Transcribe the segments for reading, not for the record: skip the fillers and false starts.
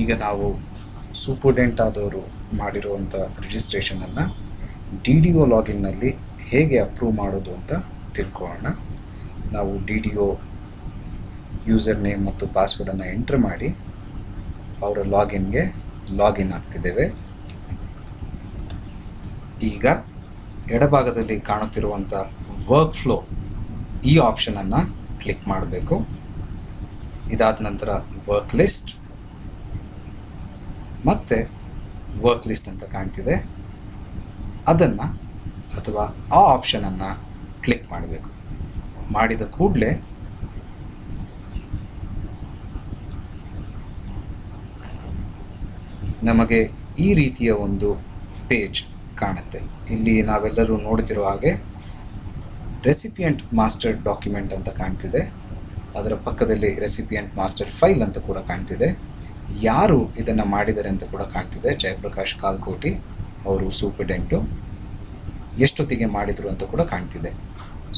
ಈಗ ನಾವು ಸೂಪರ್ಡೆಂಟ್ ಆದವರು ಮಾಡಿರುವಂಥ ರಿಜಿಸ್ಟ್ರೇಷನನ್ನು DDO ಲಾಗಿನ್ನಲ್ಲಿ ಹೇಗೆ ಅಪ್ರೂವ್ ಮಾಡೋದು ಅಂತ ತಿಳ್ಕೊಳ್ಳೋಣ. ನಾವು DDO ಯೂಸರ್ ನೇಮ್ ಮತ್ತು ಪಾಸ್ವರ್ಡನ್ನು ಎಂಟ್ರ್ ಮಾಡಿ ಅವರ ಲಾಗಿನ್ ಆಗ್ತಿದ್ದೇವೆ. ಈಗ ಎಡಭಾಗದಲ್ಲಿ ಕಾಣುತ್ತಿರುವಂಥ ವರ್ಕ್ ಫ್ಲೋ ಈ ಆಪ್ಷನನ್ನು ಕ್ಲಿಕ್ ಮಾಡಬೇಕು. ಇದಾದ ನಂತರ ವರ್ಕ್ ಲಿಸ್ಟ್ ಮತ್ತು ವರ್ಕ್ ಲಿಸ್ಟ್ ಅಂತ ಕಾಣ್ತಿದೆ, ಅದನ್ನು ಅಥವಾ ಆ ಆಪ್ಷನನ್ನು ಕ್ಲಿಕ್ ಮಾಡಬೇಕು. ಮಾಡಿದ ಕೂಡಲೇ ನಮಗೆ ಈ ರೀತಿಯ ಒಂದು ಪೇಜ್ ಕಾಣುತ್ತೆ. ಇಲ್ಲಿ ನಾವೆಲ್ಲರೂ ನೋಡ್ತಿರೋ ಹಾಗೆ ರೆಸಿಪಿಯೆಂಟ್ ಮಾಸ್ಟರ್ ಡಾಕ್ಯುಮೆಂಟ್ ಅಂತ ಕಾಣ್ತಿದೆ, ಅದರ ಪಕ್ಕದಲ್ಲಿ ರೆಸಿಪಿಯೆಂಟ್ ಮಾಸ್ಟರ್ ಫೈಲ್ ಅಂತ ಕೂಡ ಕಾಣ್ತಿದೆ. ಯಾರು ಇದನ್ನು ಮಾಡಿದ್ದಾರೆ ಅಂತ ಕೂಡ ಕಾಣ್ತಿದೆ, ಜಯಪ್ರಕಾಶ್ ಕಾಲ್ಕೋಟಿ ಅವರು ಸೂಪರ್ಡೆಂಟು, ಎಷ್ಟೊತ್ತಿಗೆ ಮಾಡಿದರು ಅಂತ ಕೂಡ ಕಾಣ್ತಿದೆ.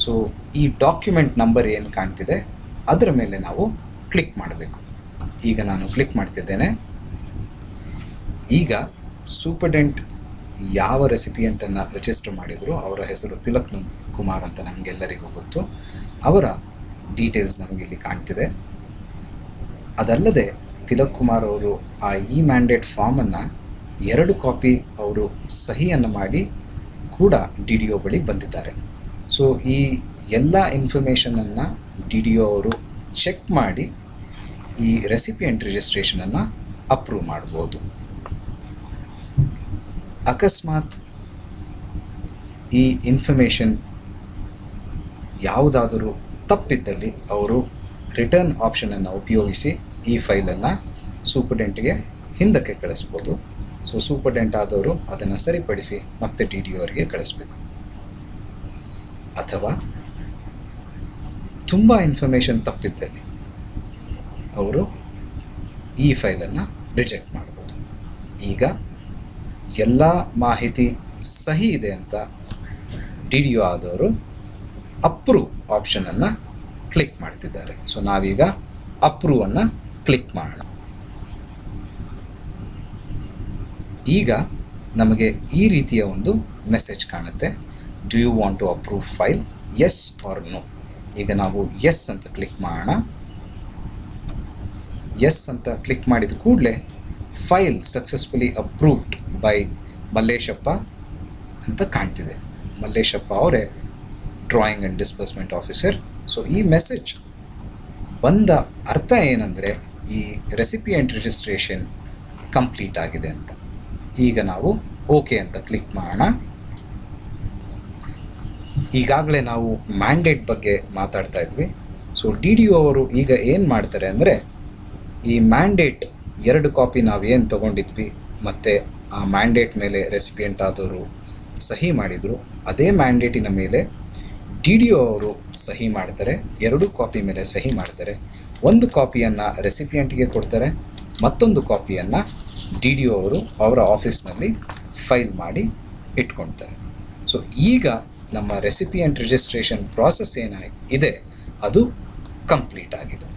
ಸೊ ಈ ಡಾಕ್ಯುಮೆಂಟ್ ನಂಬರ್ ಏನು ಕಾಣ್ತಿದೆ ಅದರ ಮೇಲೆ ನಾವು ಕ್ಲಿಕ್ ಮಾಡಬೇಕು. ಈಗ ನಾನು ಕ್ಲಿಕ್ ಮಾಡ್ತಿದ್ದೇನೆ. ಈಗ ಸೂಪರ್ಡೆಂಟ್ ಯಾವ ರೆಸಿಪಿಯೆಂಟನ್ನು ರಿಜಿಸ್ಟರ್ ಮಾಡಿದ್ರು ಅವರ ಹೆಸರು ತಿಲಕ್ ಕುಮಾರ್ ಅಂತ ನಮಗೆಲ್ಲರಿಗೂ ಗೊತ್ತು. ಅವರ ಡೀಟೇಲ್ಸ್ ನಮಗಿಲ್ಲಿ ಕಾಣ್ತಿದೆ. ಅದಲ್ಲದೆ ತಿಲಕ್ ಕುಮಾರ್ ಅವರು ಆ ಮ್ಯಾಂಡೇಟ್ ಫಾರ್ಮನ್ನು 2 ಕಾಪಿ ಅವರು ಸಹಿಯನ್ನು ಮಾಡಿ ಕೂಡ DDO ಬಳಿ ಬಂದಿದ್ದಾರೆ. ಸೊ ಈ ಎಲ್ಲ ಇನ್ಫಾರ್ಮೇಷನನ್ನು DDO ಅವರು ಚೆಕ್ ಮಾಡಿ ಈ ರೆಸಿಪಿಯೆಂಟ್ ರಿಜಿಸ್ಟ್ರೇಷನನ್ನು ಅಪ್ರೂವ್ ಮಾಡ್ಬೋದು. ಅಕಸ್ಮಾತ್ ಈ ಇನ್ಫಾರ್ಮೇಷನ್ ಯಾವುದಾದರೂ ತಪ್ಪಿದ್ದಲ್ಲಿ ಅವರು ರಿಟರ್ನ್ ಆಪ್ಷನನ್ನು ಉಪಯೋಗಿಸಿ ಈ ಫೈಲನ್ನು ಸೂಪರ್ಡೆಂಟ್ಗೆ ಹಿಂದಕ್ಕೆ ಕಳಿಸ್ಬೋದು. ಸೊ ಸೂಪರ್ಡೆಂಟ್ ಆದವರು ಅದನ್ನು ಸರಿಪಡಿಸಿ ಮತ್ತೆ DDO ಅವರಿಗೆ ಕಳಿಸ್ಬೇಕು. ಅಥವಾ ತುಂಬ ಇನ್ಫಾರ್ಮೇಷನ್ ತಪ್ಪಿದ್ದಲ್ಲಿ ಅವರು ಈ ಫೈಲನ್ನು ರಿಜೆಕ್ಟ್ ಮಾಡ್ಬೋದು. ಈಗ ಎಲ್ಲ ಮಾಹಿತಿ ಸಹಿ ಇದೆ ಅಂತ DDO ಆದವರು ಅಪ್ರೂವ್ ಆಪ್ಷನನ್ನು ಕ್ಲಿಕ್ ಮಾಡ್ತಿದ್ದಾರೆ. ಸೊ ನಾವೀಗ ಅಪ್ರೂವನ್ನು ಕ್ಲಿಕ್ ಮಾಡೋಣ. ಈಗ ನಮಗೆ ಈ ರೀತಿಯ ಒಂದು ಮೆಸೇಜ್ ಕಾಣುತ್ತೆ, do you want to approve file, yes or no. ಈಗ ನಾವು ಎಸ್ ಅಂತ ಕ್ಲಿಕ್ ಮಾಡೋಣ. ಎಸ್ ಅಂತ ಕ್ಲಿಕ್ ಮಾಡಿದ ಕೂಡಲೇ file successfully approved by Malleshappa ಅಂತ ಕಾಣ್ತಿದೆ. ಮಲ್ಲೇಶಪ್ಪ ಅವರೇ drawing and disbursement officer. So ಈ ಮೆಸೇಜ್ ಬಂದ ಅರ್ಥ ಏನಂದರೆ ಈ ರೆಸಿಪಿಯೆಂಟ್ ರಿಜಿಸ್ಟ್ರೇಷನ್ ಕಂಪ್ಲೀಟ್ ಆಗಿದೆ ಅಂತ. ಈಗ ನಾವು ಓಕೆ ಅಂತ ಕ್ಲಿಕ್ ಮಾಡೋಣ. ಈಗಾಗಲೇ ನಾವು ಮ್ಯಾಂಡೇಟ್ ಬಗ್ಗೆ ಮಾತಾಡ್ತಾ ಇದ್ವಿ. ಸೊ DDO ಅವರು ಈಗ ಏನು ಮಾಡ್ತಾರೆ ಅಂದರೆ ಈ ಮ್ಯಾಂಡೇಟ್ 2 ಕಾಪಿ ನಾವು ಏನು ತೊಗೊಂಡಿದ್ವಿ ಮತ್ತು ಆ ಮ್ಯಾಂಡೇಟ್ ಮೇಲೆ ರೆಸಿಪಿಯೆಂಟ್ ಆದವರು ಸಹಿ ಮಾಡಿದರು, ಅದೇ ಮ್ಯಾಂಡೇಟಿನ ಮೇಲೆ DDO ಅವರು ಸಹಿ ಮಾಡ್ತಾರೆ. 2 ಕಾಪಿ ಮೇಲೆ ಸಹಿ ಮಾಡ್ತಾರೆ. 1 ಕಾಪಿಯನ್ನು ರೆಸಿಪಿಯೆಂಟ್ಗೆ ಕೊಡ್ತಾರೆ, ಮತ್ತೊಂದು ಕಾಪಿಯನ್ನು DDO ಅವರು ಅವರ ಆಫೀಸ್ನಲ್ಲಿ ಫೈಲ್ ಮಾಡಿ ಇಟ್ಕೊಳ್ತಾರೆ. ಸೊ ಈಗ ನಮ್ಮ ರೆಸಿಪಿಯೆಂಟ್ ರಿಜಿಸ್ಟ್ರೇಷನ್ ಪ್ರಾಸೆಸ್ ಏನಾಗಿದೆ ಅದು ಕಂಪ್ಲೀಟ್ ಆಗಿದೆ.